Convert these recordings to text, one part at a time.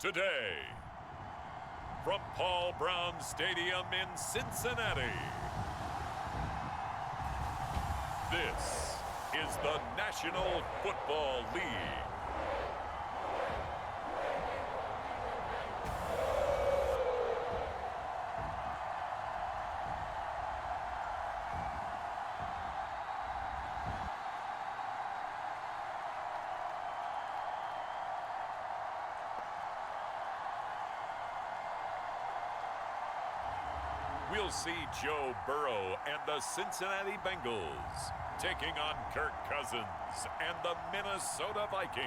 Today, from Paul Brown Stadium in Cincinnati, this is the National Football League. We'll see Joe Burrow and the Cincinnati Bengals taking on Kirk Cousins and the Minnesota Vikings.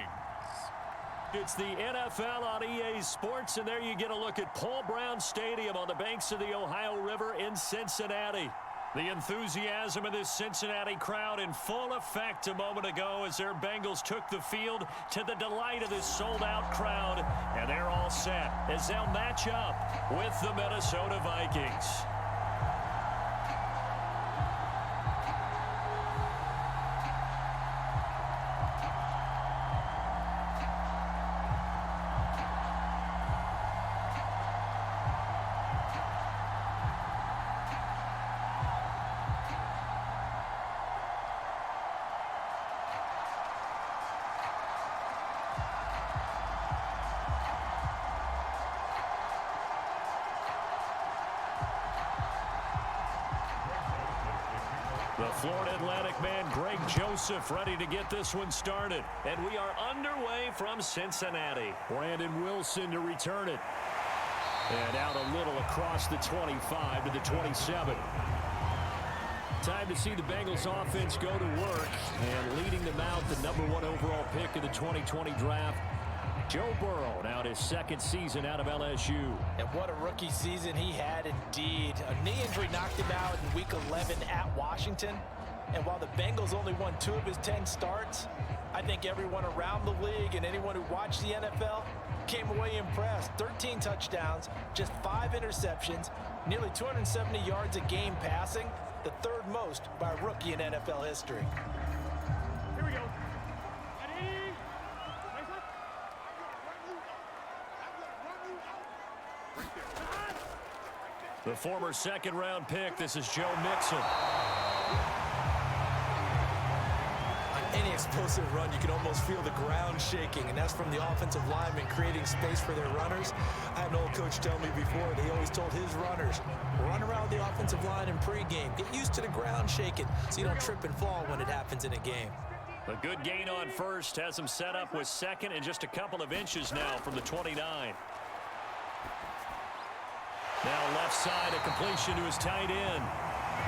It's the NFL on EA Sports, and there you get a look at Paul Brown Stadium on the banks of the Ohio River in Cincinnati. The enthusiasm of this Cincinnati crowd in full effect a moment ago as their Bengals took the field to the delight of this sold-out crowd. And they're all set as they'll match up with the Minnesota Vikings. The Florida Atlantic man, Greg Joseph, ready to get this one started. And we are underway from Cincinnati. Brandon Wilson to return it. And out a little across the 25 to the 27. Time to see the Bengals offense go to work. And leading them out, the #1 overall pick of the 2020 draft, Joe Burrow, now his second season out of LSU. And what a rookie season he had indeed. A knee injury knocked him out in Week 11 at Washington. And while the Bengals only won 2 of his 10 starts, I think everyone around the league and anyone who watched the NFL came away impressed. 13 touchdowns, just 5 interceptions, nearly 270 yards a game passing, the 3rd most by a rookie in NFL history. Here we go. The former second-round pick, this is Joe Mixon. On any explosive run, you can almost feel the ground shaking, and that's from the offensive linemen creating space for their runners. I had an old coach tell me before, he always told his runners, run around the offensive line in pregame. Get used to the ground shaking so you don't trip and fall when it happens in a game. A good gain on first has him set up with second and just a couple of inches now from the 29. Now left side, a completion to his tight end.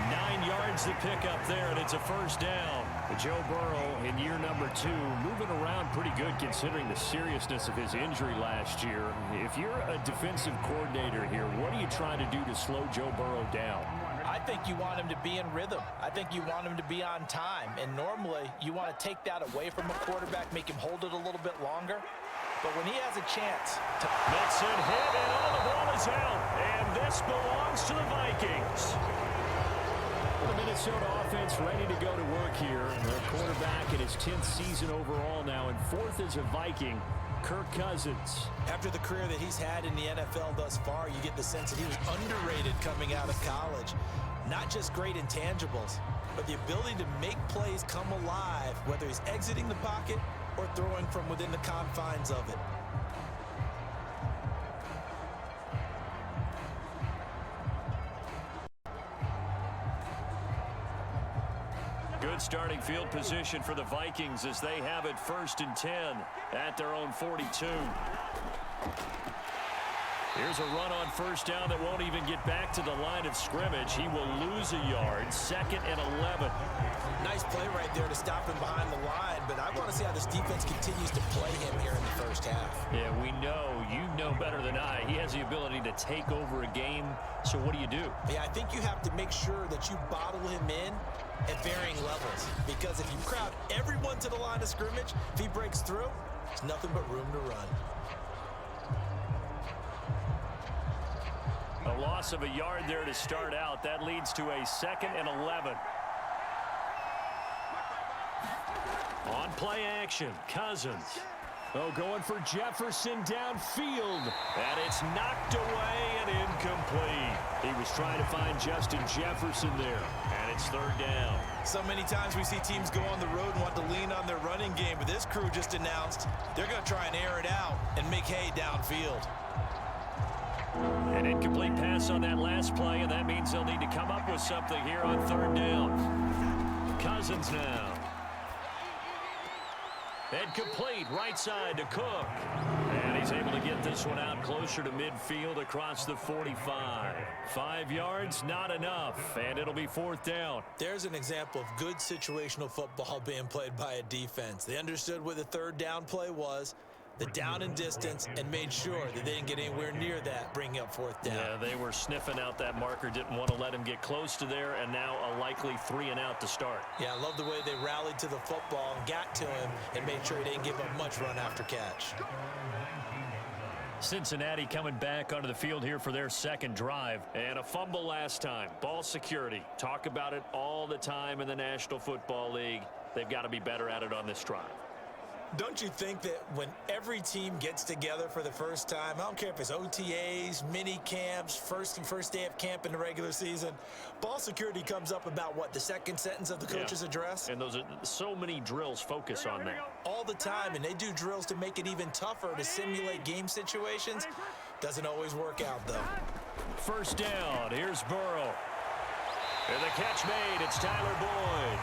9 yards to pick up there, and it's a first down. Joe Burrow in year number 2, moving around pretty good considering the seriousness of his injury last year. If you're a defensive coordinator here, what are you trying to do to slow Joe Burrow down? I think you want him to be in rhythm. I think you want him to be on time. And normally, you want to take that away from a quarterback, make him hold it a little bit longer. But when he has a chance to... Mixon hit, and all the ball is out. And this belongs to the Vikings. The Minnesota offense ready to go to work here. Their quarterback in his 10th season overall now, and 4th as a Viking, Kirk Cousins. After the career that he's had in the NFL thus far, you get the sense that he was underrated coming out of college. Not just great intangibles, but the ability to make plays come alive, whether he's exiting the pocket or throwing from within the confines of it. Good starting field position for the Vikings as they have it 1st and 10 at their own 42. Here's a run on first down that won't even get back to the line of scrimmage. He will lose a yard, 2nd and 11. Nice play right there to stop him behind the line, but I want to see how this defense continues to play him here in the first half. Yeah, we know, you know better than I, he has the ability to take over a game, so what do you do? Yeah, I think you have to make sure that you bottle him in at varying levels, because if you crowd everyone to the line of scrimmage, if he breaks through, there's nothing but room to run. A loss of a yard there to start out. That leads to a 2nd and 11. On play action, Cousins. Oh, going for Jefferson downfield. And it's knocked away and incomplete. He was trying to find Justin Jefferson there. And it's third down. So many times we see teams go on the road and want to lean on their running game, but this crew just announced they're going to try and air it out and make hay downfield. An incomplete pass on that last play, and that means they'll need to come up with something here on third down. Cousins now. And complete right side to Cook. And he's able to get this one out closer to midfield across the 45. 5 yards, not enough, and it'll be fourth down. There's an example of good situational football being played by a defense. They understood where the third down play was, the down and distance, and made sure that they didn't get anywhere near that, bringing up fourth down. Yeah, they were sniffing out that marker, didn't want to let him get close to there, and now a likely 3 and out to start. Yeah, I love the way they rallied to the football and got to him and made sure he didn't give up much run after catch. Cincinnati coming back onto the field here for their second drive, and a fumble last time. Ball security. Talk about it all the time in the National Football League. They've got to be better at it on this drive. Don't you think that when every team gets together for the first time, I don't care if it's OTAs, mini camps, first day of camp in the regular season, ball security comes up about what, the second sentence of the coach's address? And those are so many drills focus on that. All the time, and they do drills to make it even tougher to simulate game situations. Doesn't always work out, though. First down, here's Burrow. And the catch made, it's Tyler Boyd.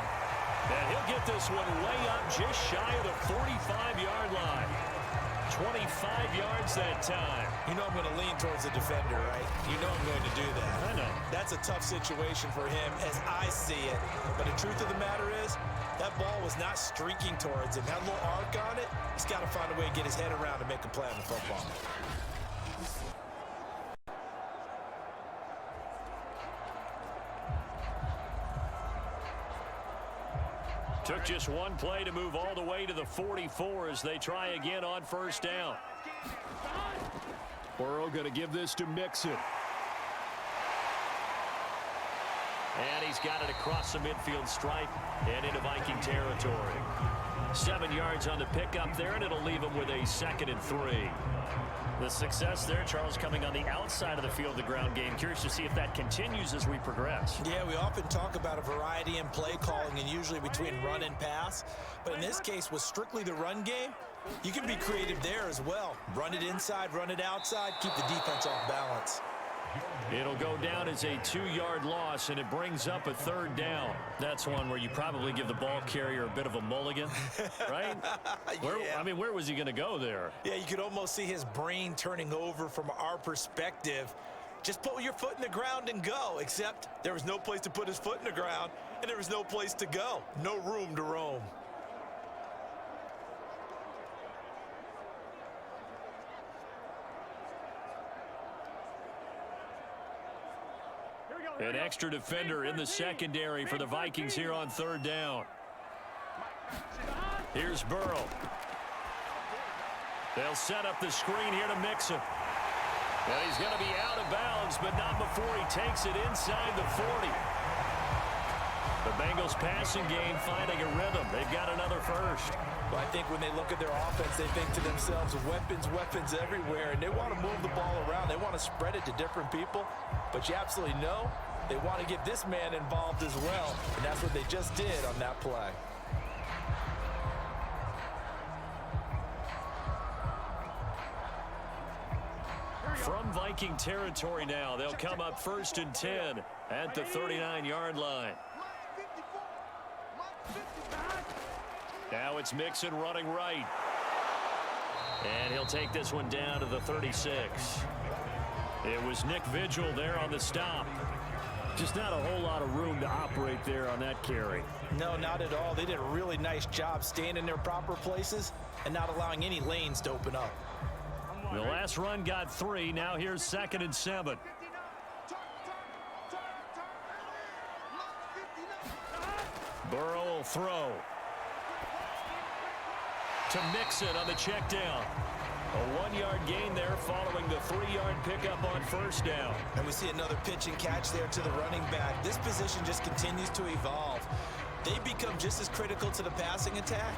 And he'll get this one way up just shy of the 45-yard line. 25 yards that time. You know I'm going to lean towards the defender, right? You know I'm going to do that. I know. That's a tough situation for him as I see it. But the truth of the matter is, that ball was not streaking towards him. Had a little arc on it. He's got to find a way to get his head around and make a play on the football. Took just one play to move all the way to the 44 as they try again on first down. Burrow going to give this to Mixon. And he's got it across the midfield stripe and into Viking territory. 7 yards on the pickup there, and it'll leave him with a 2nd and 3. The success there, Charles, coming on the outside of the field, the ground game. Curious to see if that continues as we progress. Yeah, we often talk about a variety in play calling and usually between run and pass. But in this case, with strictly the run game, you can be creative there as well. Run it inside, run it outside, keep the defense off balance. It'll go down as a 2-yard loss, and it brings up a third down. That's one where you probably give the ball carrier a bit of a mulligan, right? Yeah. Where was he going to go there? Yeah, you could almost see his brain turning over from our perspective. Just put your foot in the ground and go, except there was no place to put his foot in the ground, and there was no place to go. No room to roam. An extra defender in the secondary for the Vikings here on third down. Here's Burrow. They'll set up the screen here to Mixon. And he's going to be out of bounds, but not before he takes it inside the 40. The Bengals passing game finding a rhythm. They've got another first. Well, I think when they look at their offense, they think to themselves, weapons everywhere, and they want to move the ball around. They want to spread it to different people, but you absolutely know they want to get this man involved as well, and that's what they just did on that play. From Viking territory now, they'll come up 1st and 10 at the 39-yard line. Now it's Mixon running right. And he'll take this one down to the 36. It was Nick Vigil there on the stop. Just not a whole lot of room to operate there on that carry. No, not at all. They did a really nice job staying in their proper places and not allowing any lanes to open up. The last run got 3. Now here's 2nd and 7. Burrow will throw. To Mixon on the check down. A 1-yard gain there following the 3-yard pickup on first down. And we see another pitch and catch there to the running back. This position just continues to evolve. They become just as critical to the passing attack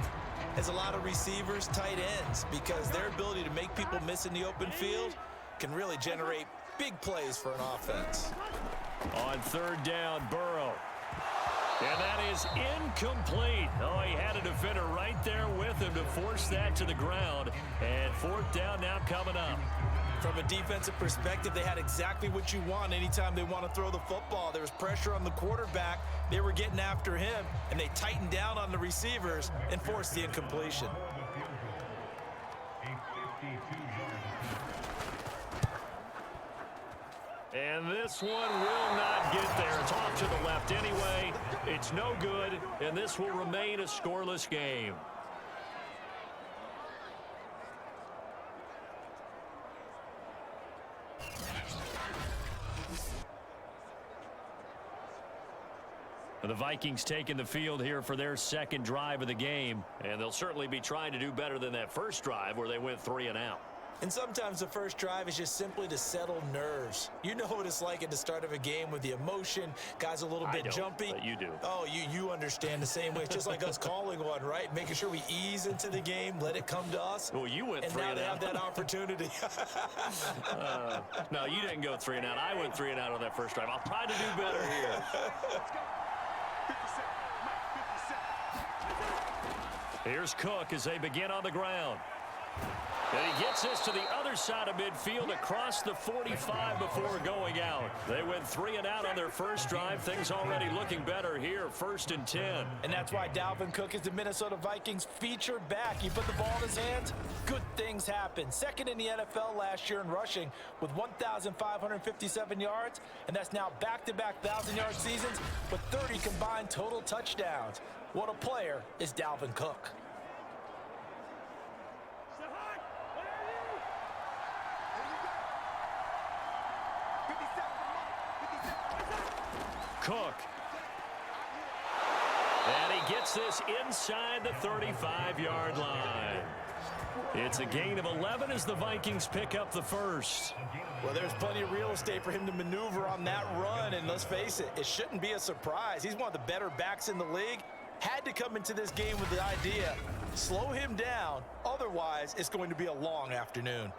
is a lot of receivers, tight ends, because their ability to make people miss in the open field can really generate big plays for an offense. On third down, Burrow. And that is incomplete. Oh, he had a defender right there with him to force that to the ground. And fourth down now coming up. From a defensive perspective, they had exactly what you want anytime they want to throw the football. There was pressure on the quarterback. They were getting after him, and they tightened down on the receivers and forced the incompletion. And this one will not get there. It's off to the left anyway. It's no good, and this will remain a scoreless game. The Vikings taking the field here for their second drive of the game, and they'll certainly be trying to do better than that first drive where they went 3 and out. And sometimes the first drive is just simply to settle nerves. You know what it's like at the start of a game with the emotion, guys a little bit jumpy. But you do. Oh, you understand the same way. It's just like us calling one, right? Making sure we ease into the game, let it come to us. Well, you went 3 and out. And now they have that opportunity. No, you didn't go 3 and out. I went 3 and out on that first drive. I'll try to do better here. Here's Cook as they begin on the ground. And he gets this to the other side of midfield across the 45 before going out. They went 3 and out on their first drive. Things already looking better here, 1st and 10. And that's why Dalvin Cook is the Minnesota Vikings featured back. You put the ball in his hands, good things happen. Second in the NFL last year in rushing with 1,557 yards. And that's now back-to-back 1,000-yard seasons with 30 combined total touchdowns. What a player is Dalvin Cook. Cook. And he gets this inside the 35-yard line. It's a gain of 11 as the Vikings pick up the first. Well, there's plenty of real estate for him to maneuver on that run, and let's face it, it shouldn't be a surprise. He's one of the better backs in the league. Had to come into this game with the idea, slow him down, otherwise it's going to be a long afternoon.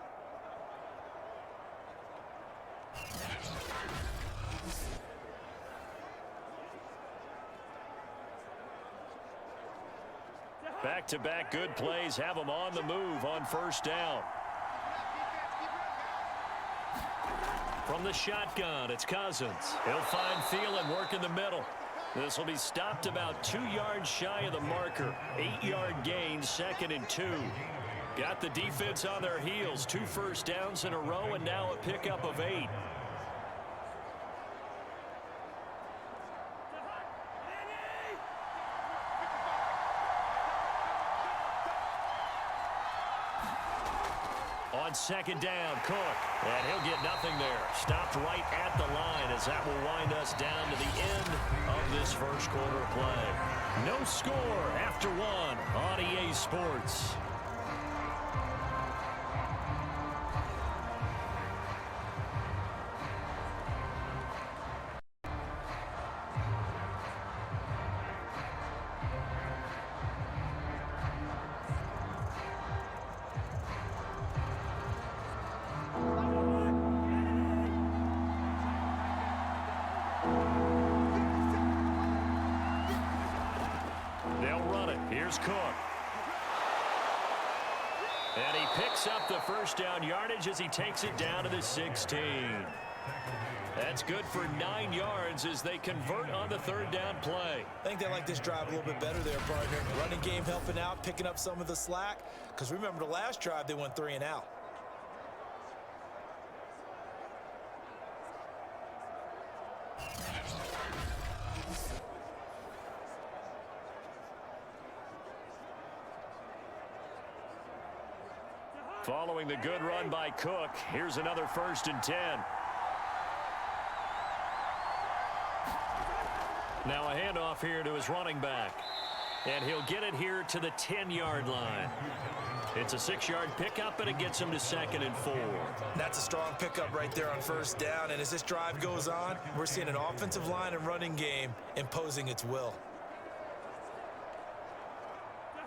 Back-to-back good plays have them on the move on first down. From the shotgun, it's Cousins. He'll find Thielen work in the middle. This will be stopped about 2 yards shy of the marker. 8-yard gain, 2nd and 2. Got the defense on their heels. 2 first downs in a row, and now a pickup of 8. On second down, Cook. And he'll get nothing there. Stopped right at the line as that will wind us down to the end of this first quarter play. No score after 1 on EA Sports. Here's Cook. And he picks up the first down yardage as he takes it down to the 16. That's good for 9 yards as they convert on the third down play. I think they like this drive a little bit better there, partner. Running game helping out, picking up some of the slack. Because remember the last drive, they went 3 and out. Following the good run by Cook, here's another 1st and 10. Now a handoff here to his running back. And he'll get it here to the 10-yard line. It's a 6-yard pickup, and it gets him to 2nd and 4. That's a strong pickup right there on first down. And as this drive goes on, we're seeing an offensive line and running game imposing its will.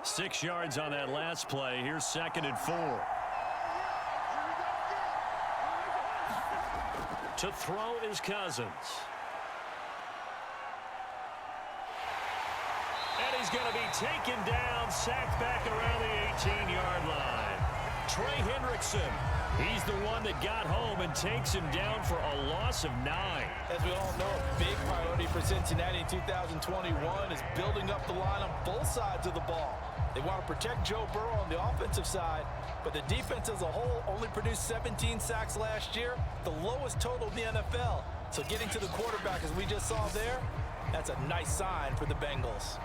6 yards on that last play. Here's 2nd and 4. To throw is Cousins. And he's going to be taken down, sacked back around the 18-yard line. Trey Hendrickson, he's the one that got home and takes him down for a loss of 9. As we all know, a big priority for Cincinnati in 2021 is building up the line on both sides of the ball. They want to protect Joe Burrow on the offensive side, but the defense as a whole only produced 17 sacks last year, the lowest total in the NFL. So getting to the quarterback, as we just saw there, that's a nice sign for the Bengals.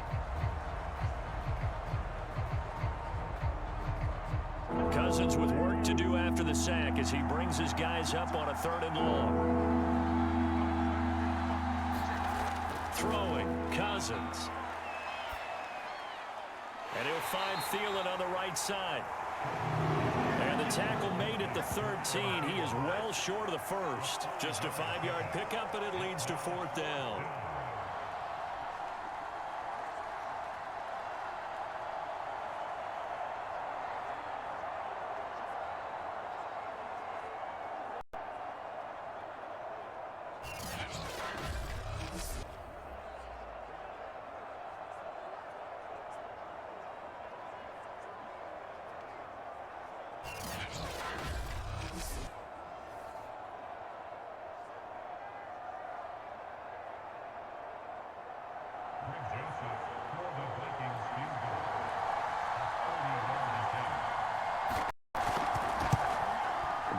Cousins with work to do after the sack as he brings his guys up on a 3rd and long. Throwing, Cousins. And he'll find Thielen on the right side. And the tackle made at the 13. He is well short of the first. Just a 5-yard pickup, and it leads to 4th down.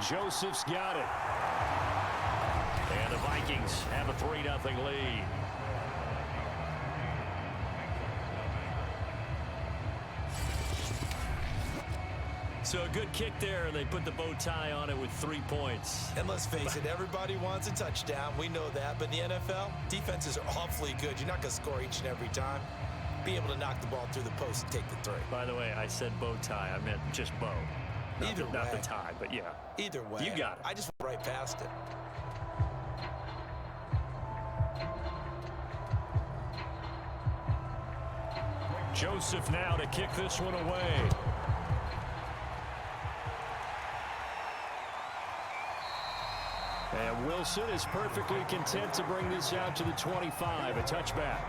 Joseph's got it. And the Vikings have a 3-0 lead. So a good kick there, and they put the bow tie on it with 3 points. And let's face it, everybody wants a touchdown. We know that. But in the NFL, defenses are awfully good. You're not going to score each and every time. Be able to knock the ball through the post and take the 3. By the way, I said bow tie. I meant just bow. Not the tie, but yeah. Either way. You got it. I just went right past it. Joseph now to kick this one away. And Wilson is perfectly content to bring this out to the 25, a touchback.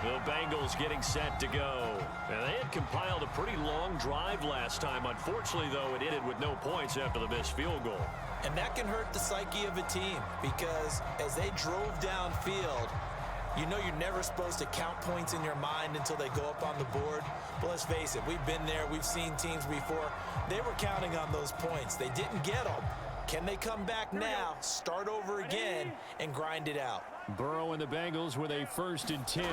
The Bengals getting set to go. Now, they had compiled a pretty long drive last time. Unfortunately, though, it ended with no points after the missed field goal. And that can hurt the psyche of a team because as they drove downfield, you know you're never supposed to count points in your mind until they go up on the board. But let's face it, we've been there. We've seen teams before. They were counting on those points. They didn't get them. Can they come back now, start over again, and grind it out? Burrow and the Bengals with a 1st and 10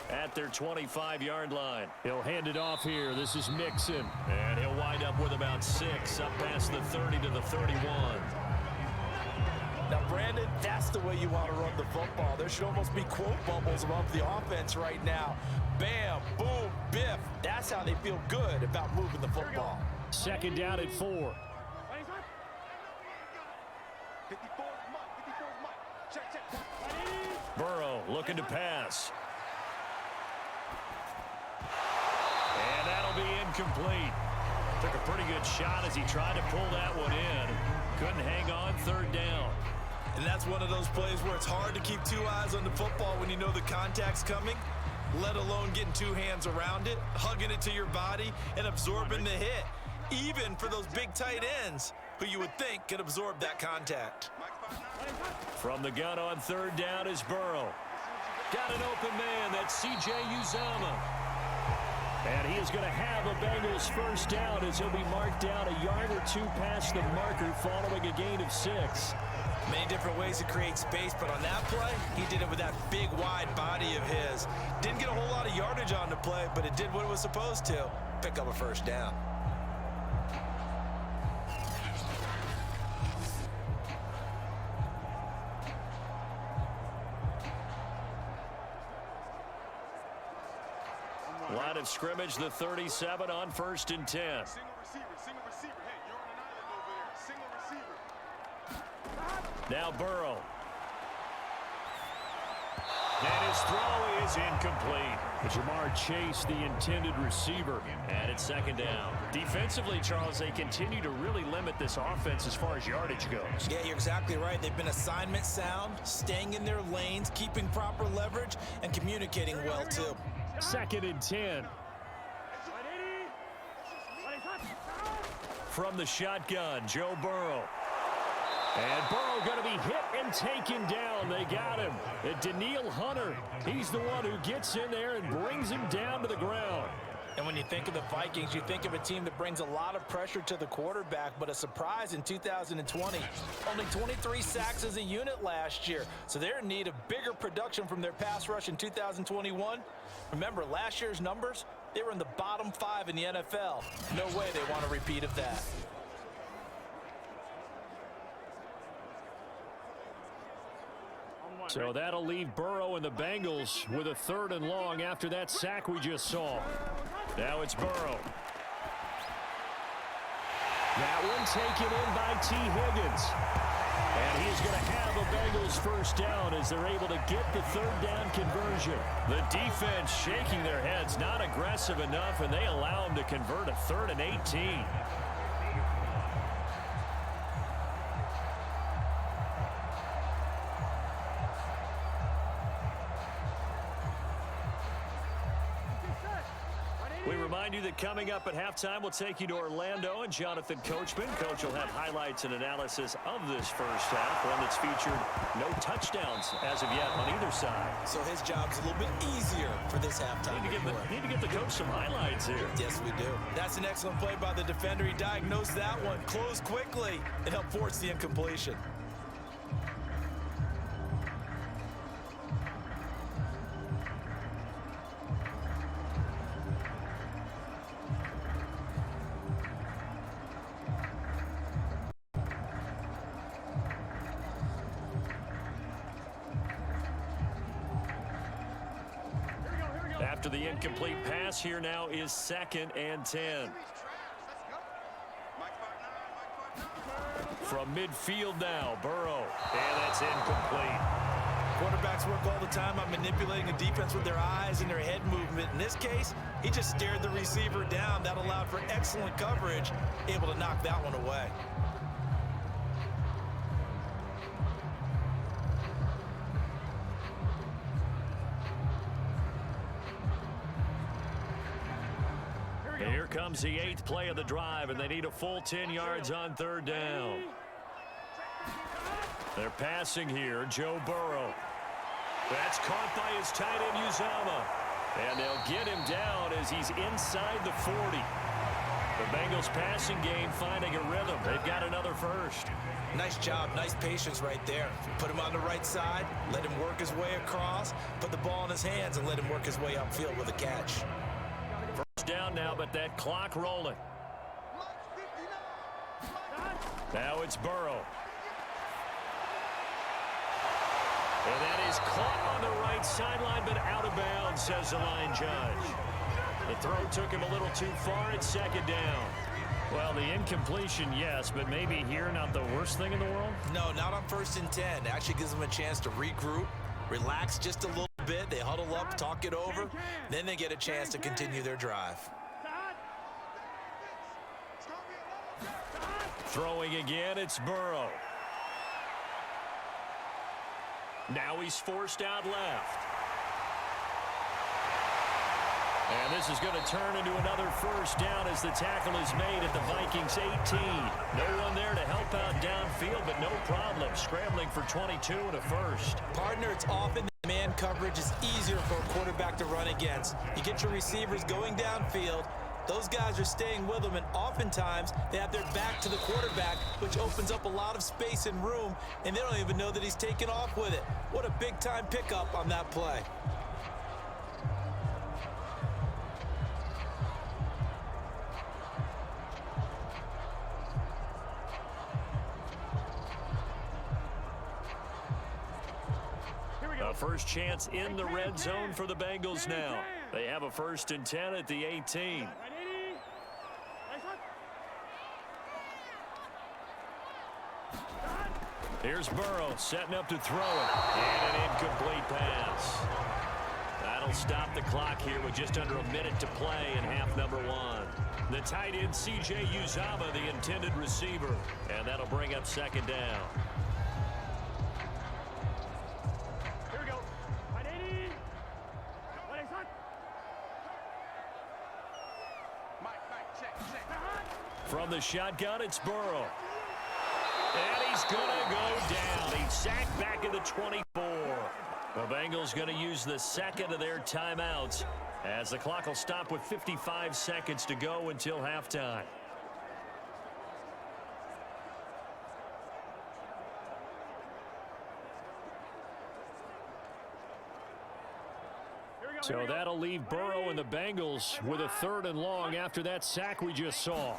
at their 25-yard line. He'll hand it off here. This is Mixon. And he'll wind up with about 6 up past the 30 to the 31. Now, Brandon, that's the way you want to run the football. There should almost be quote bubbles above the offense right now. Bam, boom, biff. That's how they feel good about moving the football. 2nd down at 4. Burrow looking to pass. And that'll be incomplete. Took a pretty good shot as he tried to pull that one in. Couldn't hang on, 3rd down. And that's one of those plays where it's hard to keep 2 eyes on the football when you know the contact's coming, let alone getting 2 hands around it, hugging it to your body, and absorbing the hit. Even for those big tight ends who you would think could absorb that contact. From the gun on 3rd down is Burrow. Got an open man. That's C.J. Uzomah. And he is going to have a Bengals 1st down as he'll be marked down a yard or 2 past the marker following a gain of 6. Many different ways to create space, but on that play, he did it with that big, wide body of his. Didn't get a whole lot of yardage on the play, but it did what it was supposed to. Pick up a 1st down. Line of scrimmage, the 37 on 1st and 10. Single receiver. Hey, you're on an island over there. Single receiver. Now Burrow. And his throw is incomplete. Jamar Chase, the intended receiver. And it's second down. Defensively, Charles, they continue to really limit this offense as far as yardage goes. Yeah, you're exactly right. They've been assignment sound, staying in their lanes, keeping proper leverage, and communicating well, too. Second and 10. From the shotgun, Joe Burrow. And Burrow going to be hit and taken down. They got him. And Daniil Hunter, he's the one who gets in there and brings him down to the ground. And when you think of the Vikings, you think of a team that brings a lot of pressure to the quarterback, but a surprise in 2020. Only 23 sacks as a unit last year, so they're in need of bigger production from their pass rush in 2021. Remember, last year's numbers, they were in the bottom 5 in the NFL. No way they want a repeat of that. So that'll leave Burrow and the Bengals with a 3rd and long after that sack we just saw. Now it's Burrow. That one taken in by T. Higgins. And he's going to have a Bengals first down as they're able to get the 3rd down conversion. The defense shaking their heads, not aggressive enough, and they allow them to convert a 3rd and 18. We remind you that coming up at halftime, we'll take you to Orlando and Jonathan Coachman. Coach will have highlights and analysis of this first half, one that's featured no touchdowns as of yet on either side. So his job's a little bit easier for this halftime. Need to get the coach some highlights here. Yes, we do. That's an excellent play by the defender. He diagnosed that one, closed quickly, and helped force the incompletion. After the incomplete pass, here now is 2nd and 10. From midfield now, Burrow. And that's incomplete. Quarterbacks work all the time on manipulating a defense with their eyes and their head movement. In this case, he just stared the receiver down. That allowed for excellent coverage, able to knock that one away. Here comes the 8th play of the drive, and they need a full 10 yards on 3rd down. They're passing here, Joe Burrow. That's caught by his tight end, Uzama. And they'll get him down as he's inside the 40. The Bengals passing game finding a rhythm. They've got another first. Nice job, nice patience right there. Put him on the right side, let him work his way across, put the ball in his hands, and let him work his way upfield with a catch. First down now, but that clock rolling. Now it's Burrow. And that is caught on the right sideline, but out of bounds, says the line judge. The throw took him a little too far. It's 2nd down. Well, the incompletion, yes, but maybe here not the worst thing in the world? No, not on 1st and 10. It actually gives them a chance to regroup, relax just a little bit. They huddle up, talk it over. Then they get a chance to continue their drive. Throwing again, it's Burrow. Now he's forced out left. And this is going to turn into another first down as the tackle is made at the Vikings 18. No one there to help out downfield, but no problem. Scrambling for 22 and a first. Partner, it's often that man coverage is easier for a quarterback to run against. You get your receivers going downfield. Those guys are staying with them, and oftentimes they have their back to the quarterback, which opens up a lot of space and room, and they don't even know that he's taken off with it. What a big-time pickup on that play. A first chance in the red zone for the Bengals now. They have a 1st and 10 at the 18. Here's Burrow setting up to throw it. And an incomplete pass. That'll stop the clock here with just under a minute to play in half number one. The tight end, C.J. Uzama, the intended receiver. And that'll bring up second down. Here we go. 180. What is that? Mike, check. From the shotgun, it's Burrow. And he's going to go down. He's sacked back at the 24. The Bengals going to use the second of their timeouts as the clock will stop with 55 seconds to go until halftime. So that'll leave Burrow and the Bengals with a 3rd and long after that sack we just saw.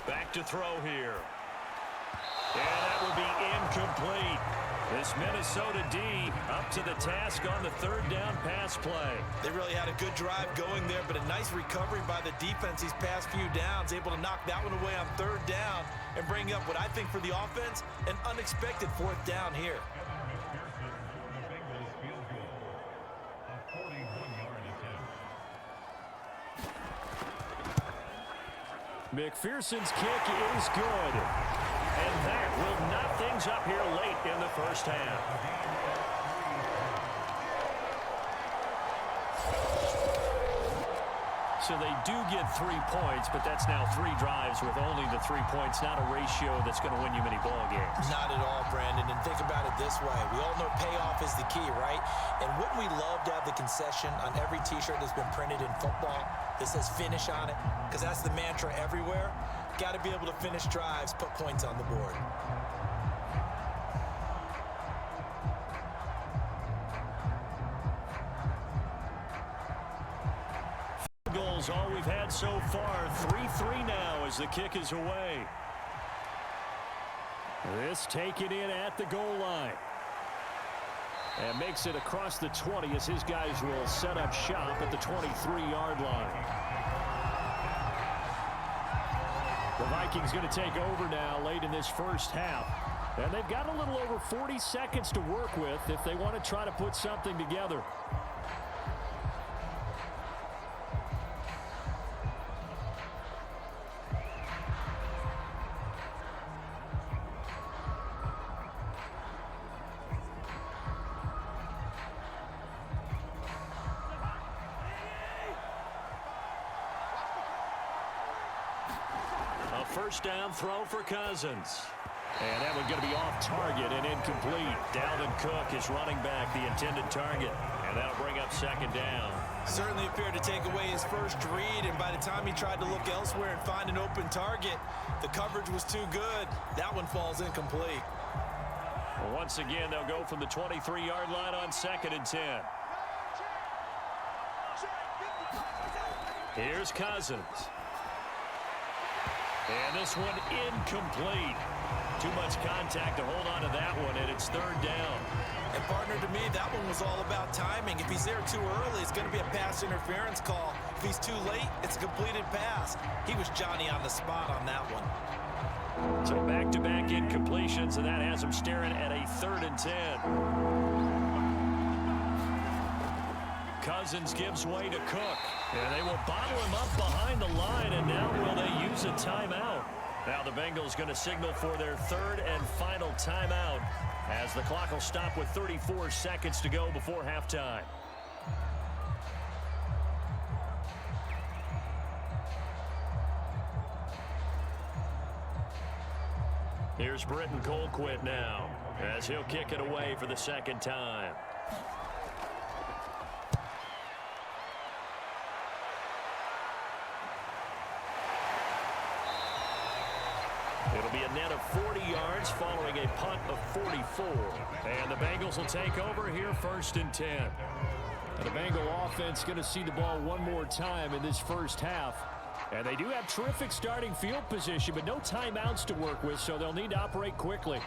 Back to throw here. And that would be incomplete. This Minnesota D up to the task on the 3rd down pass play. They really had a good drive going there, but a nice recovery by the defense these past few downs, able to knock that one away on 3rd down and bring up what I think for the offense, an unexpected 4th down here. McPherson's kick is good. And that will knock things up here late in the first half. So they do get 3 points, but that's now 3 drives with only the 3 points. Not a ratio that's going to win you many ball games. Not at all, Brandon. And think about it this way. We all know payoff is the key, right? And wouldn't we love to have the concession on every T-shirt that's been printed in football that says finish on it? Because that's the mantra everywhere. Got to be able to finish drives, put points on the board. Goals all we've had so far. 3-3 now as the kick is away. This taken in at the goal line. And makes it across the 20 as his guys will set up shop at the 23-yard line. The Vikings going to take over now late in this first half. And they've got a little over 40 seconds to work with if they want to try to put something together. First down throw for Cousins. And that one's going to be off target and incomplete. Dalvin Cook is running back, the intended target. And that'll bring up second down. Certainly appeared to take away his first read, and by the time he tried to look elsewhere and find an open target, the coverage was too good. That one falls incomplete. Well, once again, they'll go from the 23-yard line on 2nd and 10. Here's Cousins. And this one incomplete. Too much contact to hold on to that one, and it's 3rd down. And partner, to me, that one was all about timing. If he's there too early, it's going to be a pass interference call. If he's too late, it's a completed pass. He was Johnny on the spot on that one. So back-to-back incompletions, and that has him staring at a 3rd and 10. Cousins gives way to Cook. And they will bottle him up behind the line, and now will they use a timeout? Now the Bengals going to signal for their 3rd and final timeout as the clock will stop with 34 seconds to go before halftime. Here's Britton Colquitt now as he'll kick it away for the 2nd time. It'll be a net of 40 yards following a punt of 44. And the Bengals will take over here 1st and 10. And the Bengal offense going to see the ball one more time in this first half. And they do have terrific starting field position, but no timeouts to work with, so they'll need to operate quickly.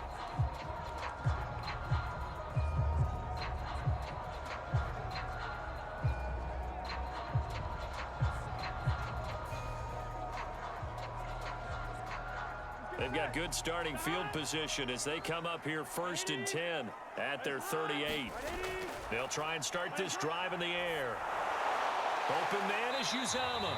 They've got good starting field position as they come up here 1st and 10 at their 38. They'll try and start this drive in the air. Open man is Uzama.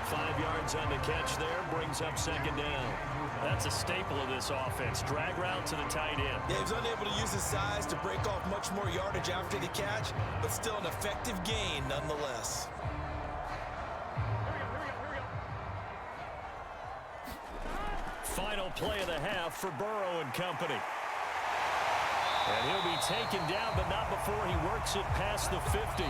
5 yards on the catch there, brings up 2nd down. That's a staple of this offense. Drag route to the tight end. Yeah, he was unable to use his size to break off much more yardage after the catch, but still an effective gain nonetheless. Final play of the half for Burrow and company. And he'll be taken down, but not before he works it past the 50.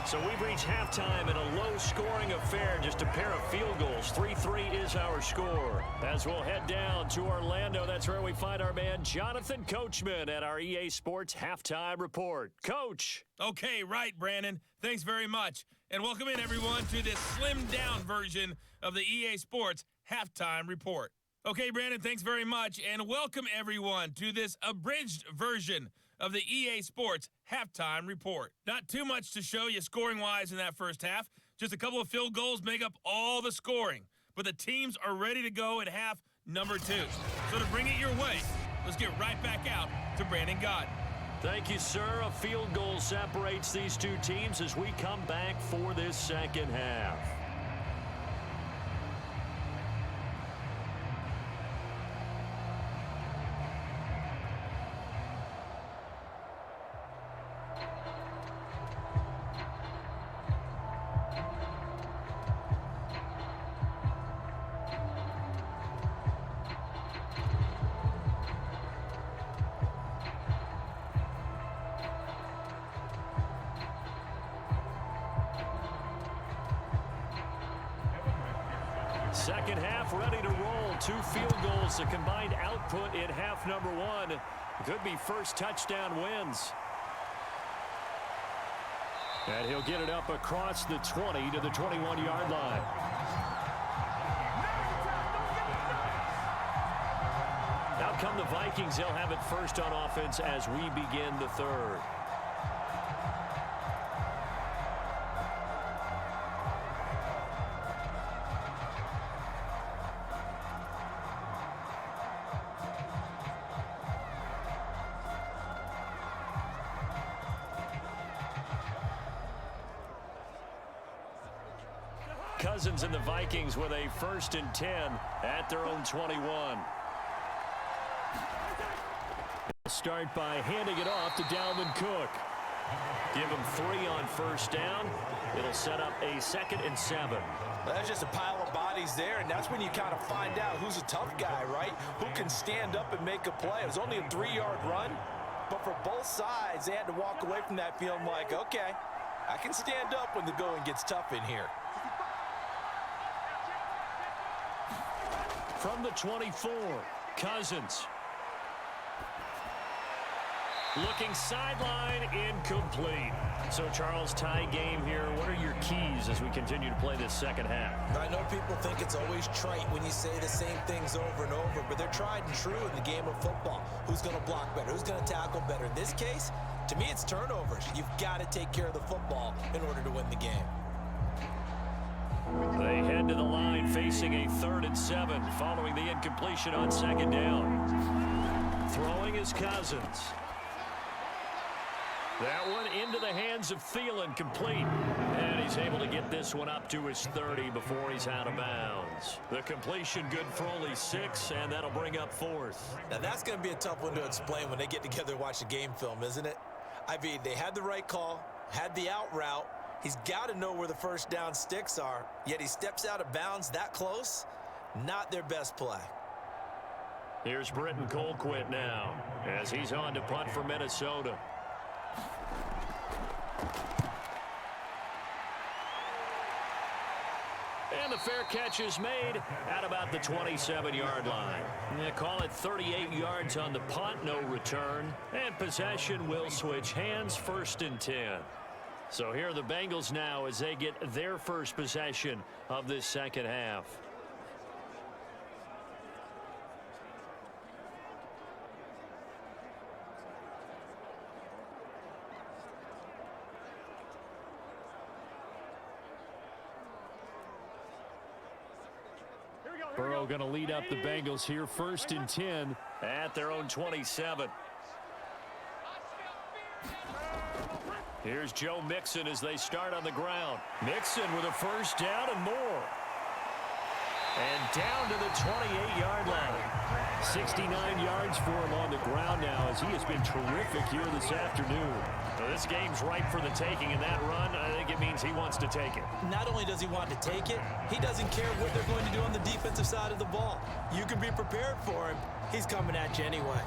So we've reached halftime in a low-scoring affair, just a pair of field goals. 3-3 is our score. As we'll head down to Orlando, that's where we find our man Jonathan Coachman at our EA Sports Halftime Report. Coach. Okay, right, Brandon. Thanks very much. And welcome in, everyone, to this slimmed-down version of the EA Sports Halftime Report. Okay, Brandon, thanks very much. And welcome, everyone, to this abridged version of the EA Sports Halftime Report. Not too much to show you scoring-wise in that first half. Just a couple of field goals make up all the scoring. But the teams are ready to go at half number 2. So to bring it your way, let's get right back out to Brandon Godden. Thank you, sir. A field goal separates these two teams as we come back for this second half. Second half ready to roll. 2 field goals, the combined output in half number 1. Could be first touchdown wins. And he'll get it up across the 20 to the 21-yard line. Out come the Vikings. They'll have it first on offense as we begin the third. Cousins and the Vikings with a 1st and 10 at their own 21. They'll start by handing it off to Dalvin Cook. Give him 3 on first down. It'll set up a 2nd and 7. That's just a pile of bodies there, and that's when you kind of find out who's a tough guy, right? Who can stand up and make a play. It was only a 3-yard run, but for both sides, they had to walk away from that feeling like, okay, I can stand up when the going gets tough in here. From the 24, Cousins. Looking sideline, incomplete. So, Charles, tie game here. What are your keys as we continue to play this second half? I know people think it's always trite when you say the same things over and over, but they're tried and true in the game of football. Who's going to block better? Who's going to tackle better? In this case, to me, it's turnovers. You've got to take care of the football in order to win the game. They head to the line facing a 3rd and 7 following the incompletion on 2nd down. Throwing is Cousins. That one into the hands of Thielen, complete. And he's able to get this one up to his 30 before he's out of bounds. The completion good for only 6, and that'll bring up 4th. Now, that's going to be a tough one to explain when they get together and watch the game film, isn't it? I mean, they had the right call, had the out route. He's got to know where the first down sticks are, yet he steps out of bounds that close. Not their best play. Here's Britton Colquitt now as he's on to punt for Minnesota. And the fair catch is made at about the 27-yard line. Call it 38 yards on the punt, no return. And possession will switch hands, 1st and 10. So here are the Bengals now as they get their first possession of this second half. Here we go. Burrow going to lead up the Bengals here, 1st and 10 at their own 27. Here's Joe Mixon as they start on the ground. Mixon with a first down and more. And down to the 28-yard line. 69 yards for him on the ground now as he has been terrific here this afternoon. So this game's ripe for the taking, and that run, I think it means he wants to take it. Not only does he want to take it, he doesn't care what they're going to do on the defensive side of the ball. You can be prepared for him. He's coming at you anyway.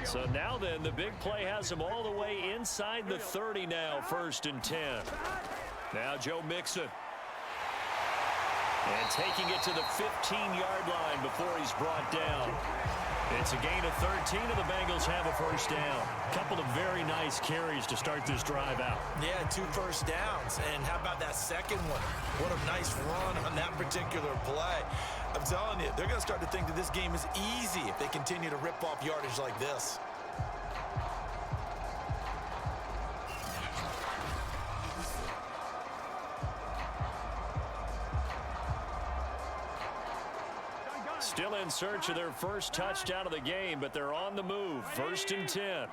So now then, the big play has him all the way inside the 30 now, 1st and 10. Now Joe Mixon. And taking it to the 15-yard line before he's brought down. It's a gain of 13, and the Bengals have a first down. Couple of very nice carries to start this drive out. Yeah, 2 first downs. And how about that second one? What a nice run on that particular play. I'm telling you, they're going to start to think that this game is easy if they continue to rip off yardage like this. Still in search of their first touchdown of the game, but they're on the move. 1st and 10.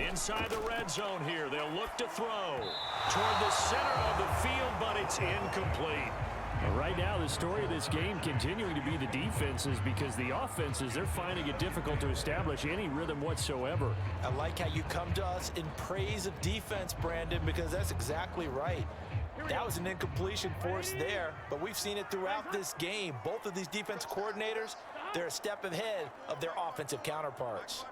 Inside the red zone here. They'll look to throw toward the center of the field, but it's incomplete. Right now, the story of this game continuing to be the defenses, because the offenses, they're finding it difficult to establish any rhythm whatsoever. I like how you come to us in praise of defense, Brandon, because that's exactly right. That was an incompletion force there, but we've seen it throughout this game. Both of these defense coordinators, they're a step ahead of their offensive counterparts.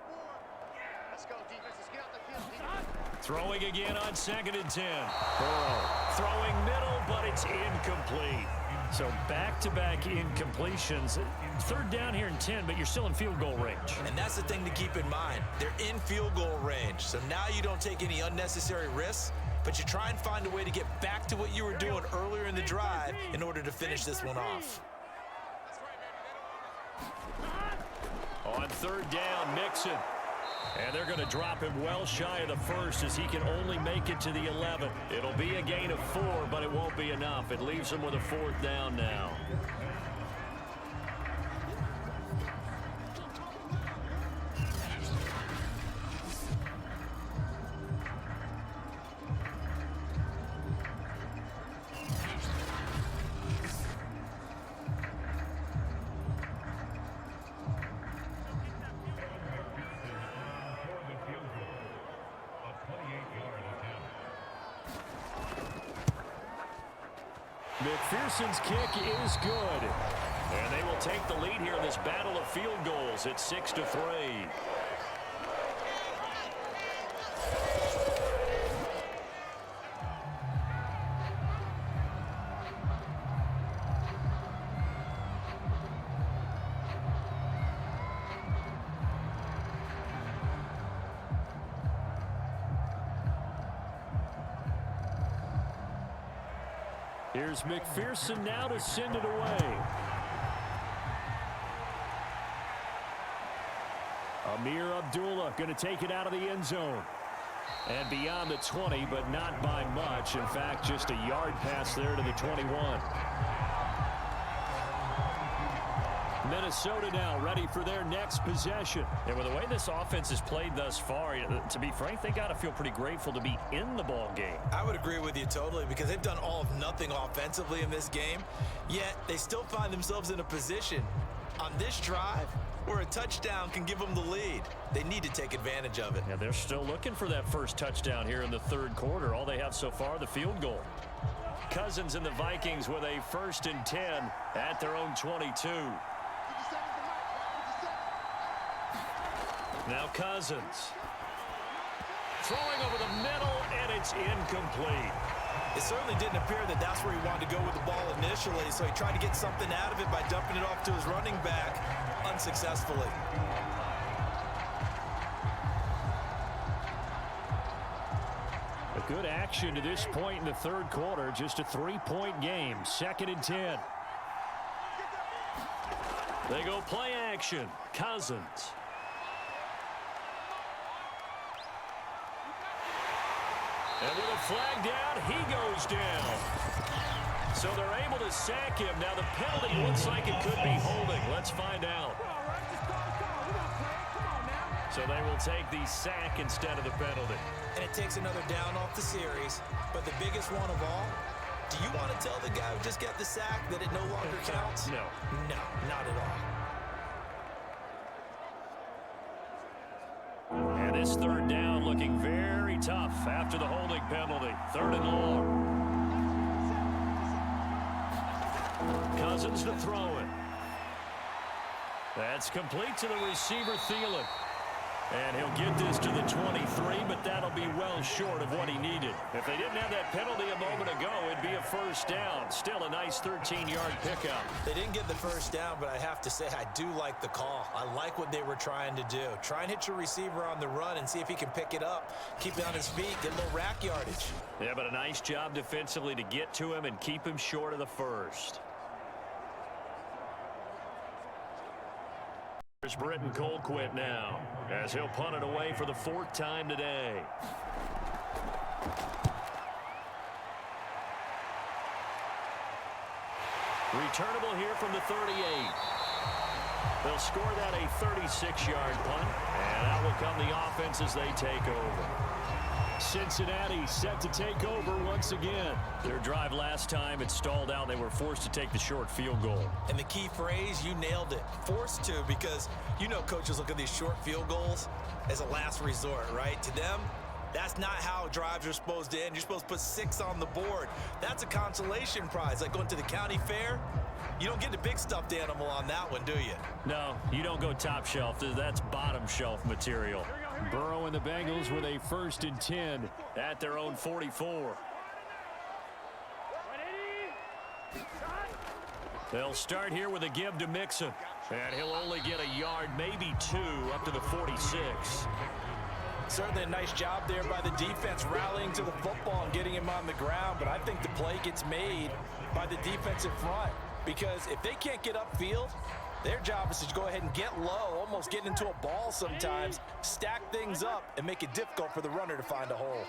Let's go, defense. Let's get out the field, defense. Throwing again on 2nd and 10. Burrow throwing middle, but it's incomplete. So back-to-back incompletions. 3rd down here and 10, but you're still in field goal range. And that's the thing to keep in mind. They're in field goal range, so now you don't take any unnecessary risks, but you try and find a way to get back to what you were doing earlier in the drive in order to finish this one off. On 3rd down, Mixon. And they're going to drop him well shy of the 1st as he can only make it to the 11. It'll be a gain of 4, but it won't be enough. It leaves him with a 4th down now. McPherson's kick is good. And they will take the lead here in this battle of field goals. It's 6-3. Here's McPherson now to send it away. Amir Abdullah going to take it out of the end zone. And beyond the 20, but not by much. In fact, just a yard pass there to the 21. Minnesota now ready for their next possession. And with the way this offense has played thus far, to be frank, they got to feel pretty grateful to be in the ball game. I would agree with you totally, because they've done all of nothing offensively in this game, yet they still find themselves in a position on this drive where a touchdown can give them the lead. They need to take advantage of it. Yeah, they're still looking for that first touchdown here in the 3rd quarter. All they have so far, the field goal. Cousins and the Vikings with a 1st and 10 at their own 22. Now Cousins. Throwing over the middle, and it's incomplete. It certainly didn't appear that that's where he wanted to go with the ball initially, so he tried to get something out of it by dumping it off to his running back unsuccessfully. A good action to this point in the 3rd quarter. Just a 3-point game. 2nd and 10. They go play action. Cousins. And with a flag down, he goes down. So they're able to sack him. Now the penalty looks like it could be holding. Let's find out. So they will take the sack instead of the penalty. And it takes another down off the series. But the biggest one of all, do you want to tell the guy who just got the sack that it no longer counts? No. No, not at all. And this third down looking very tough after the holding penalty. 3rd and long. Cousins to throw it. That's complete to the receiver, Thielen. And he'll get this to the 23, but that'll be well short of what he needed. If they didn't have that penalty a moment ago, it'd be a first down. Still a nice 13-yard pickup. They didn't get the first down, but I have to say I do like the call. I like what they were trying to do. Try and hit your receiver on the run and see if he can pick it up. Keep it on his feet, get a little rack yardage. Yeah, but a nice job defensively to get to him and keep him short of the first. Here's Britton Colquitt now, as he'll punt it away for the 4th time today. Returnable here from the 38. They'll score that a 36-yard punt, and out will come the offense as they take over. Cincinnati set to take over once again. Their drive last time, it stalled out. They were forced to take the short field goal. And the key phrase, you nailed it. Forced to, because you know coaches look at these short field goals as a last resort, right? To them, that's not how drives are supposed to end. You're supposed to put 6 on the board. That's a consolation prize, like going to the county fair. You don't get the big stuffed animal on that one, do you? No, you don't go top shelf. That's bottom shelf material. Burrow and the Bengals with a 1st and 10 at their own 44. They'll start here with a give to Mixon. And he'll only get a yard, maybe 2, up to the 46. Certainly a nice job there by the defense rallying to the football and getting him on the ground. But I think the play gets made by the defensive front. Because if they can't get upfield, their job is to go ahead and get low, almost get into a ball sometimes, stack things up, and make it difficult for the runner to find a hole.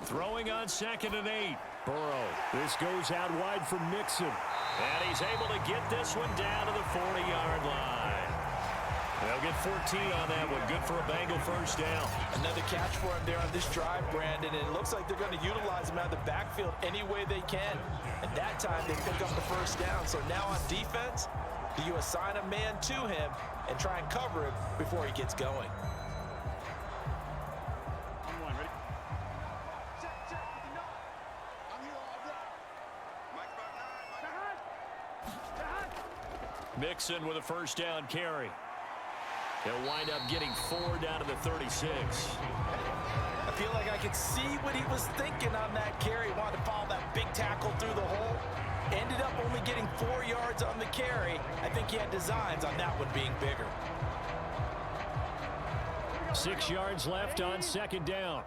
Throwing on 2nd and 8. Burrow. This goes out wide for Mixon. And he's able to get this one down to the 40-yard line. They'll get 14 on that one. Good for a Bengal first down. Another catch for him there on this drive, Brandon. And it looks like they're going to utilize him out of the backfield any way they can. And that time they pick up the first down. So now on defense, do you assign a man to him and try and cover him before he gets going? Mixon with a first down carry. They'll wind up getting 4 down to the 36. I feel like I could see what he was thinking on that carry. Wanted to follow that big tackle through the hole. Ended up only getting 4 yards on the carry. I think he had designs on that one being bigger. 6 yards left on 2nd down.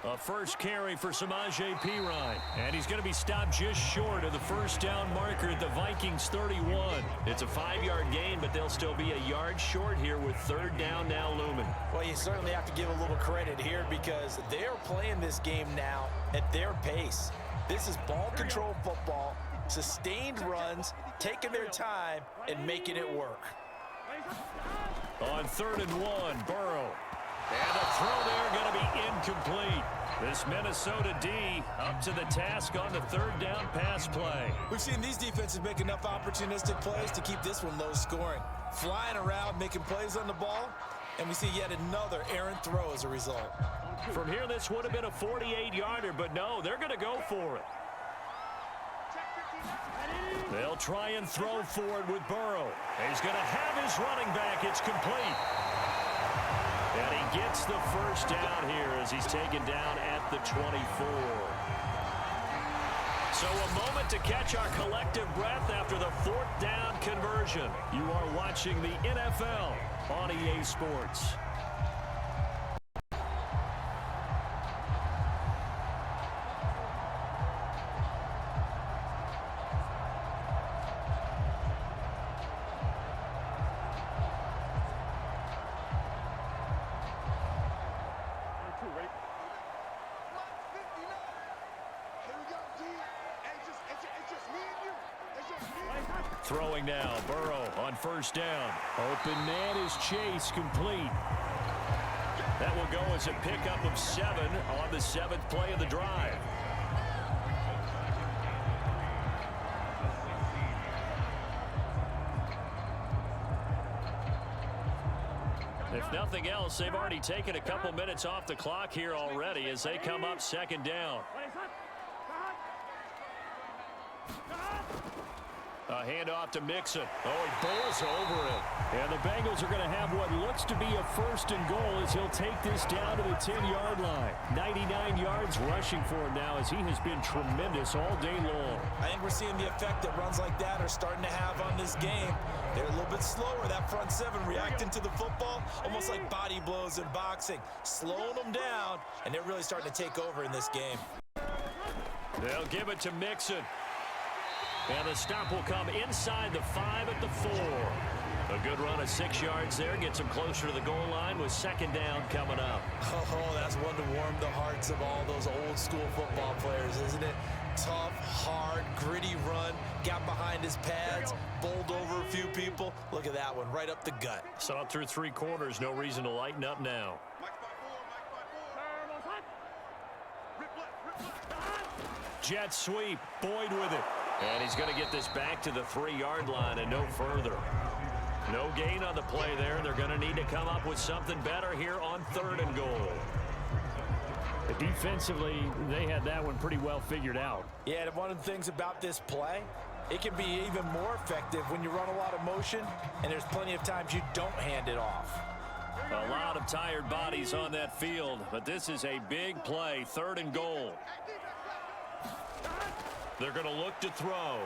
A first carry for Samaje Perine. And he's going to be stopped just short of the first down marker at the Vikings 31. It's a 5-yard gain, but they'll still be a yard short here with 3rd down now looming. Well, you certainly have to give a little credit here because they're playing this game now at their pace. This is ball control football, sustained runs, taking their time, and making it work. On 3rd and 1, Burrow. And the throw there going to be incomplete. This Minnesota D up to the task on the 3rd down pass play. We've seen these defenses make enough opportunistic plays to keep this one low scoring. Flying around, making plays on the ball, and we see yet another errant throw as a result. From here, this would have been a 48-yarder, but no, they're going to go for it. They'll try and throw for it with Burrow. He's going to have his running back. It's complete. And he gets the first down here as he's taken down at the 24. So a moment to catch our collective breath after the 4th down conversion. You are watching the NFL on EA Sports. Throwing now, Burrow on first down. Open man is Chase, complete. That will go as a pickup of 7 on the 7th play of the drive. If nothing else, they've already taken a couple minutes off the clock here already as they come up second down. A handoff to Mixon. Oh, he bowls over it. And the Bengals are going to have what looks to be a 1st and goal as he'll take this down to the 10-yard line. 99 yards rushing for him now as he has been tremendous all day long. I think we're seeing the effect that runs like that are starting to have on this game. They're a little bit slower, that front 7 reacting to the football, almost like body blows in boxing, slowing them down, and they're really starting to take over in this game. They'll give it to Mixon. And the stop will come inside the 5 at the 4. A good run of 6 yards there. Gets him closer to the goal line with second down coming up. Oh, that's one to warm the hearts of all those old school football players, isn't it? Tough, hard, gritty run. Got behind his pads, bowled over a few people. Look at that one, right up the gut. Saw it through 3 quarters. No reason to lighten up now. Jet sweep. Boyd with it. And he's going to get this back to the 3-yard line and no further. No gain on the play there. They're going to need to come up with something better here on 3rd and goal. Defensively, they had that one pretty well figured out. Yeah, and one of the things about this play, it can be even more effective when you run a lot of motion, and there's plenty of times you don't hand it off. A lot of tired bodies on that field, but this is a big play, 3rd and goal. They're going to look to throw.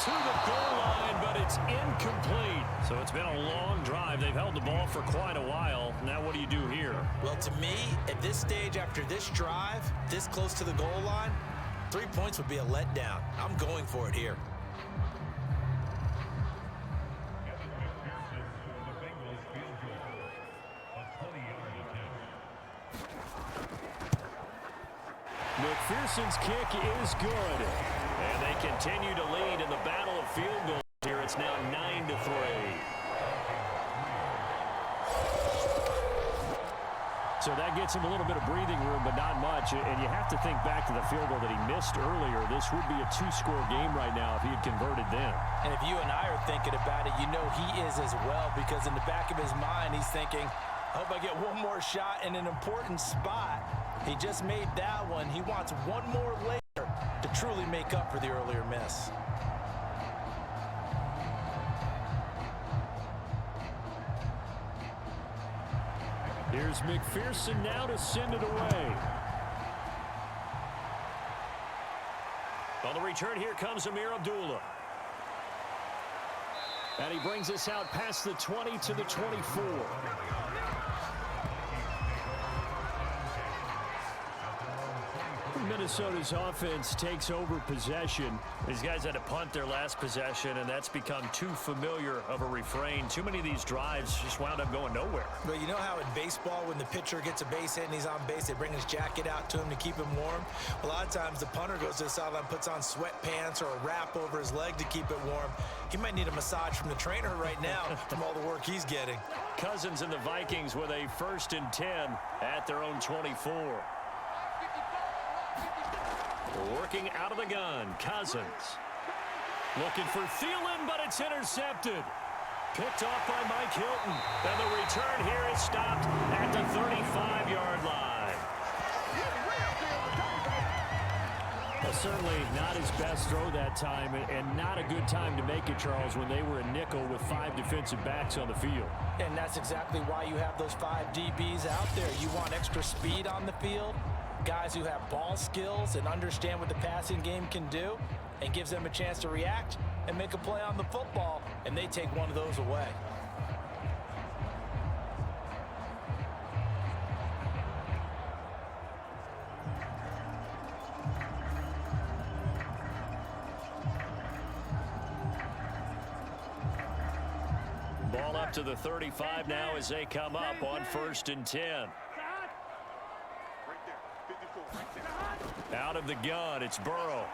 To the goal line, but it's incomplete. So it's been a long drive. They've held the ball for quite a while. Now what do you do here? Well, to me, at this stage after this drive, this close to the goal line, 3 points would be a letdown. I'm going for it here. McPherson's kick is good. And they continue to lead in the battle of field goals here. It's now 9-3. So that gets him a little bit of breathing room, but not much. And you have to think back to the field goal that he missed earlier. This would be a 2-score game right now if he had converted then. And if you and I are thinking about it, you know he is as well, because in the back of his mind, he's thinking, I hope I get one more shot in an important spot. He just made that one. He wants one more later to truly make up for the earlier miss. Here's McPherson now to send it away. On the return, here comes Amir Abdullah. And he brings us out past the 20 to the 24. Minnesota's offense takes over possession. These guys had to punt their last possession, and that's become too familiar of a refrain. Too many of these drives just wound up going nowhere. But you know how in baseball, when the pitcher gets a base hit and he's on base, they bring his jacket out to him to keep him warm? A lot of times the punter goes to the sideline, puts on sweatpants or a wrap over his leg to keep it warm. He might need a massage from the trainer right now from all the work he's getting. Cousins and the Vikings with a 1st and 10 at their own 24. Working out of the gun, Cousins. Looking for Thielen, but it's intercepted. Picked off by Mike Hilton. And the return here is stopped at the 35-yard line. Well, certainly not his best throw that time, and not a good time to make it, Charles, when they were a nickel with 5 defensive backs on the field. And that's exactly why you have those 5 DBs out there. You want extra speed on the field, guys who have ball skills and understand what the passing game can do, and gives them a chance to react and make a play on the football, and they take one of those away. Ball up to the 35 now as they come up on 1st and 10. Out of the gun, it's Burrow.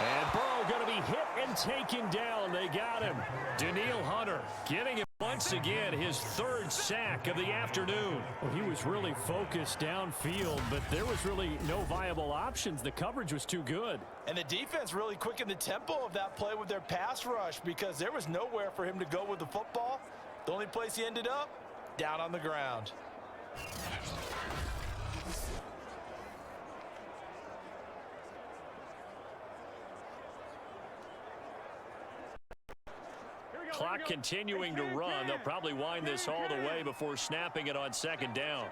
And Burrow going to be hit and taken down. They got him. Danielle Hunter getting it once again, his third sack of the afternoon. Well, he was really focused downfield, but there was really no viable options. The coverage was too good. And the defense really quickened the tempo of that play with their pass rush because there was nowhere for him to go with the football. The only place he ended up, down on the ground. Clock continuing to run. They'll probably wind this all the way before snapping it on second down.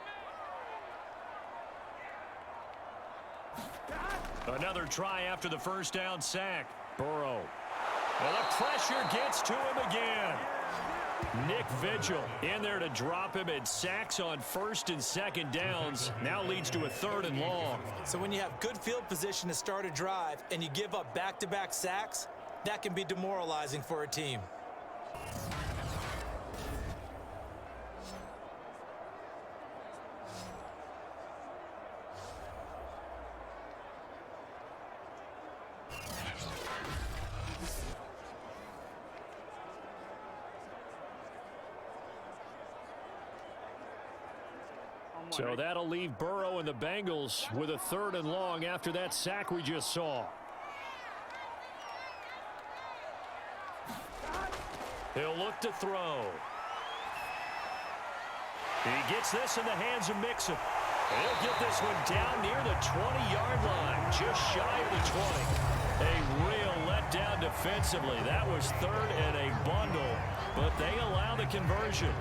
Another try after the first down sack. Burrow. And the pressure gets to him again. Nick Vigil in there to drop him, and sacks on first and second downs. Now leads to a third and long. So when you have good field position to start a drive and you give up back-to-back sacks, that can be demoralizing for a team. So that'll leave Burrow and the Bengals with a third and long after that sack we just saw. He'll look to throw. He gets this in the hands of Mixon. He'll get this one down near the 20-yard line, just shy of the 20. A real letdown defensively. That was third and a bundle, but they allow the conversion.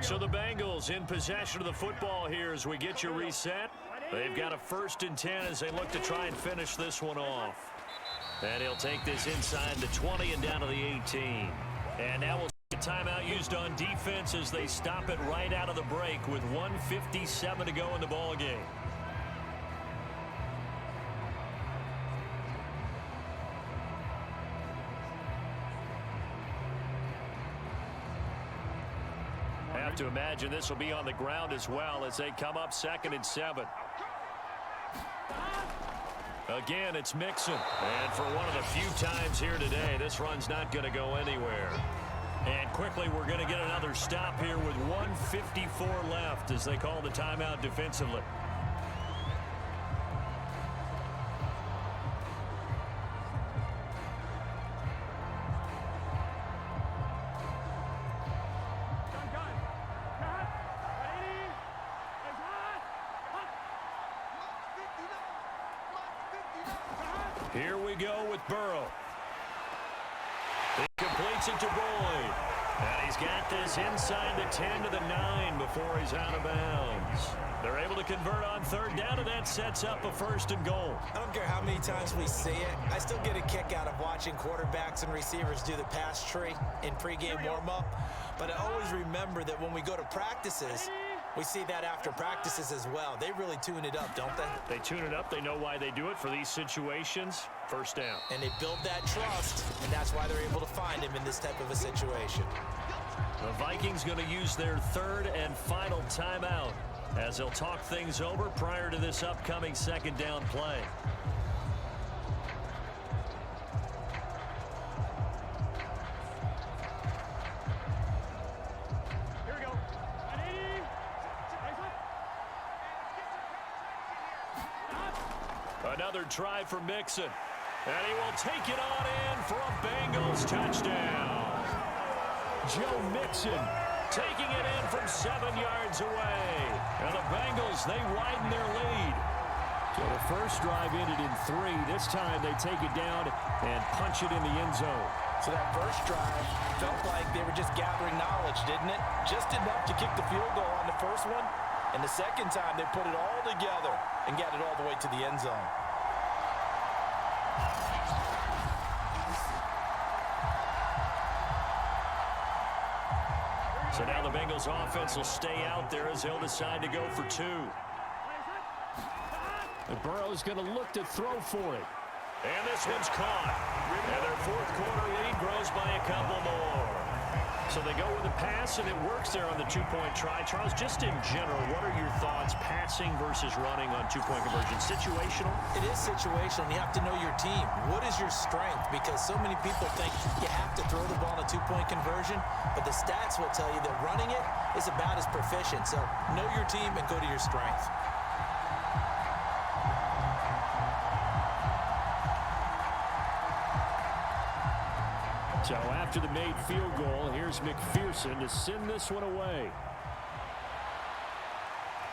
So the Bengals in possession of the football here as we get you reset. They've got a 1st and 10 as they look to try and finish this one off. And he'll take this inside the 20 and down to the 18. And now we'll see a timeout used on defense as they stop it right out of the break with 1:57 to go in the ball game. Have to imagine this will be on the ground as well as they come up 2nd and 7. Again, it's Mixon. And for one of the few times here today, this run's not going to go anywhere. And quickly, we're going to get another stop here with 1:54 left as they call the timeout defensively. Here we go with Burrow. He completes it to Boyd. And he's got this inside the 10 to the 9 before he's out of bounds. They're able to convert on 3rd down, and that sets up a 1st and goal. I don't care how many times we see it. I still get a kick out of watching quarterbacks and receivers do the pass tree in pregame warm-up. But I always remember that when we go to practices, we see that after practices as well. They really tune it up, don't they? They tune it up. They know why they do it for these situations. 1st down. And they build that trust, and that's why they're able to find him in this type of a situation. The Vikings going to use their 3rd and final timeout as they'll talk things over prior to this upcoming 2nd down play. Another try for Mixon. And he will take it on in for a Bengals touchdown. Joe Mixon taking it in from 7 yards away. And the Bengals, they widen their lead. So the first drive ended in 3. This time they take it down and punch it in the end zone. So that first drive felt like they were just gathering knowledge, didn't it? Just enough to kick the field goal on the first one. And the second time they put it all together and got it all the way to the end zone. So now the Bengals offense will stay out there as they'll decide to go for 2. And Burrow's going to look to throw for it. And this one's caught. And their fourth quarter lead grows by a couple more. So they go with a pass, and it works there on the two-point try. Charles, just in general, what are your thoughts passing versus running on two-point conversion? Situational? It is situational. You have to know your team. What is your strength? Because so many people think you have to throw the ball in a two-point conversion, but the stats will tell you that running it is about as proficient. So know your team and go to your strength. So after the made field goal, here's McPherson to send this one away.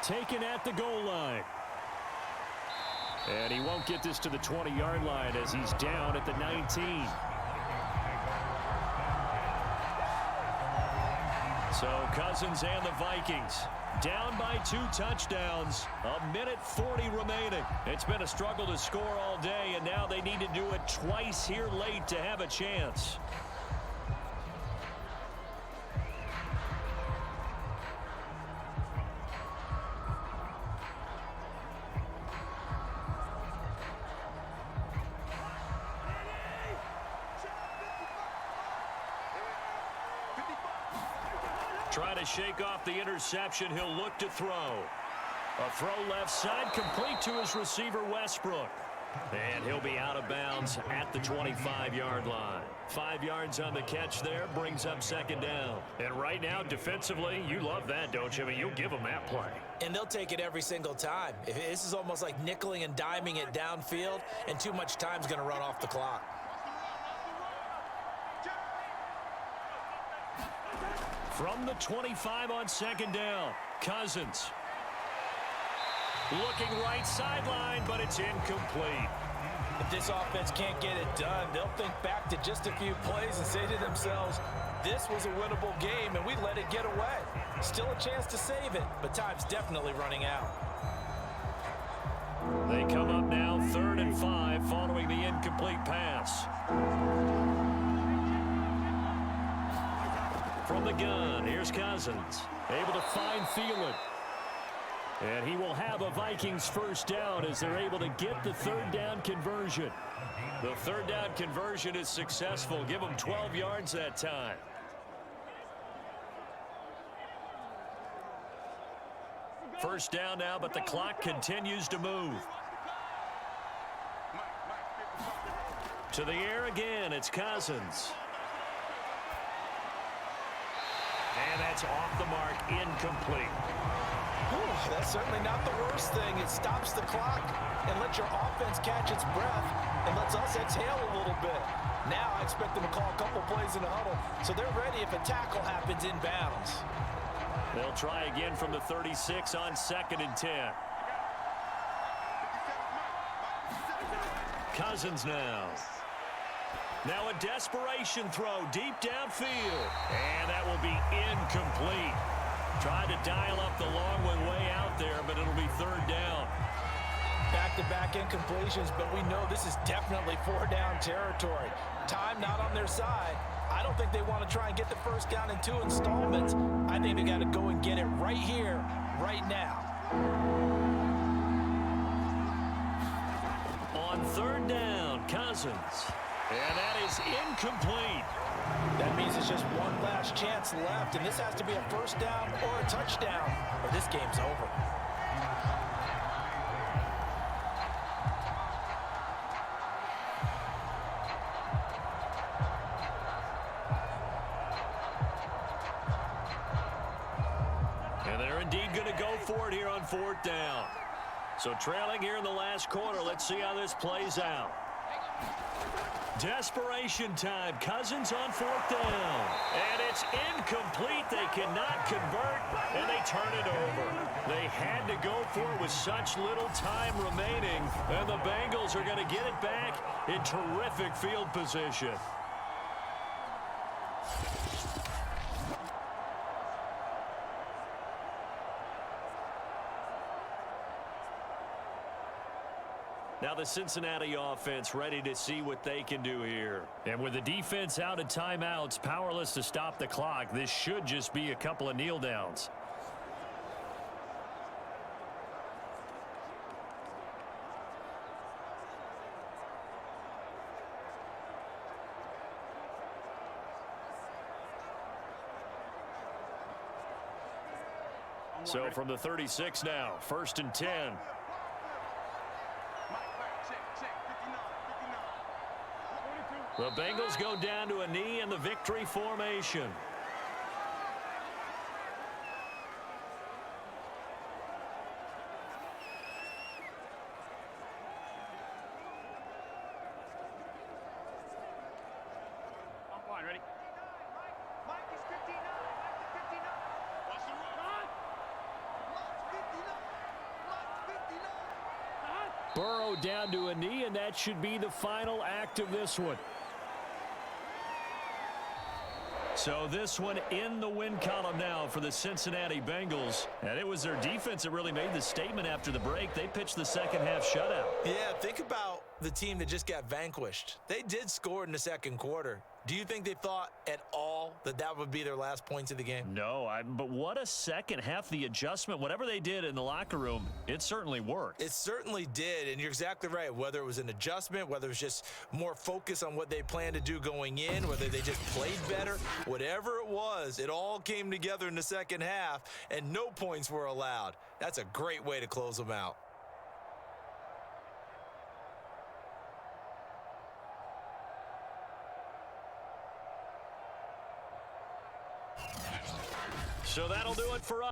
Taken at the goal line. And he won't get this to the 20-yard line as he's down at the 19. So Cousins and the Vikings down by 2 touchdowns. A minute 40 remaining. It's been a struggle to score all day, and now they need to do it twice here late to have a chance. Trying to shake off the interception. He'll look to throw. A throw left side, complete to his receiver, Westbrook. And he'll be out of bounds at the 25-yard line. 5 yards on the catch there, brings up second down. And right now, defensively, you love that, don't you? I mean, you'll give them that play. And they'll take it every single time. This is almost like nickeling and diming it downfield, and too much time's going to run off the clock. From the 25 on second down, Cousins. Looking right sideline, but it's incomplete. If this offense can't get it done, they'll think back to just a few plays and say to themselves, this was a winnable game, and we let it get away. Still a chance to save it, but time's definitely running out. They come up now 3rd and 5 following the incomplete pass. From the gun, here's Cousins. Able to find Thielen. And he will have a Vikings first down as they're able to get the 3rd down conversion. The 3rd down conversion is successful. Give them 12 yards that time. First down now, but the clock continues to move. To the air again, it's Cousins. And that's off the mark, incomplete. Whew, that's certainly not the worst thing. It stops the clock and lets your offense catch its breath and lets us exhale a little bit. Now I expect them to call a couple plays in the huddle, so they're ready if a tackle happens in bounds. They'll try again from the 36 on 2nd and 10. Cousins now. Now a desperation throw deep downfield. And that will be incomplete. Tried to dial up the long one way out there, but it'll be 3rd down. Back-to-back incompletions, but we know this is definitely 4-down territory. Time not on their side. I don't think they want to try and get the first down in 2 installments. I think they got to go and get it right here, right now. On 3rd down, Cousins. And that is incomplete. That means it's just one last chance left, and this has to be a first down or a touchdown, or this game's over. And they're indeed going to go for it here on 4th down. So trailing here in the last quarter, let's see how this plays out. Desperation time. Cousins on 4th down. And it's incomplete. They cannot convert, and they turn it over. They had to go for it with such little time remaining, and the Bengals are going to get it back in terrific field position. Now the Cincinnati offense ready to see what they can do here. And with the defense out of timeouts, powerless to stop the clock, this should just be a couple of kneel downs. So from the 36 now, 1st and 10. The Bengals go down to a knee in the victory formation. Ready? Mike is 59. Mike is 59. Watch the run. Mike's 59. Burrow down to a knee, and that should be the final act of this one. So this one in the win column now for the Cincinnati Bengals. And it was their defense that really made the statement after the break. They pitched the second half shutout. Yeah, think about the team that just got vanquished. They did score in the second quarter. Do you think they thought at all that that would be their last points of the game? No, but what a second half. The adjustment, whatever they did in the locker room, it certainly worked. It certainly did, and you're exactly right. Whether it was an adjustment, whether it was just more focus on what they planned to do going in, whether they just played better, whatever it was, it all came together in the second half, and no points were allowed. That's a great way to close them out. So that'll do it for us.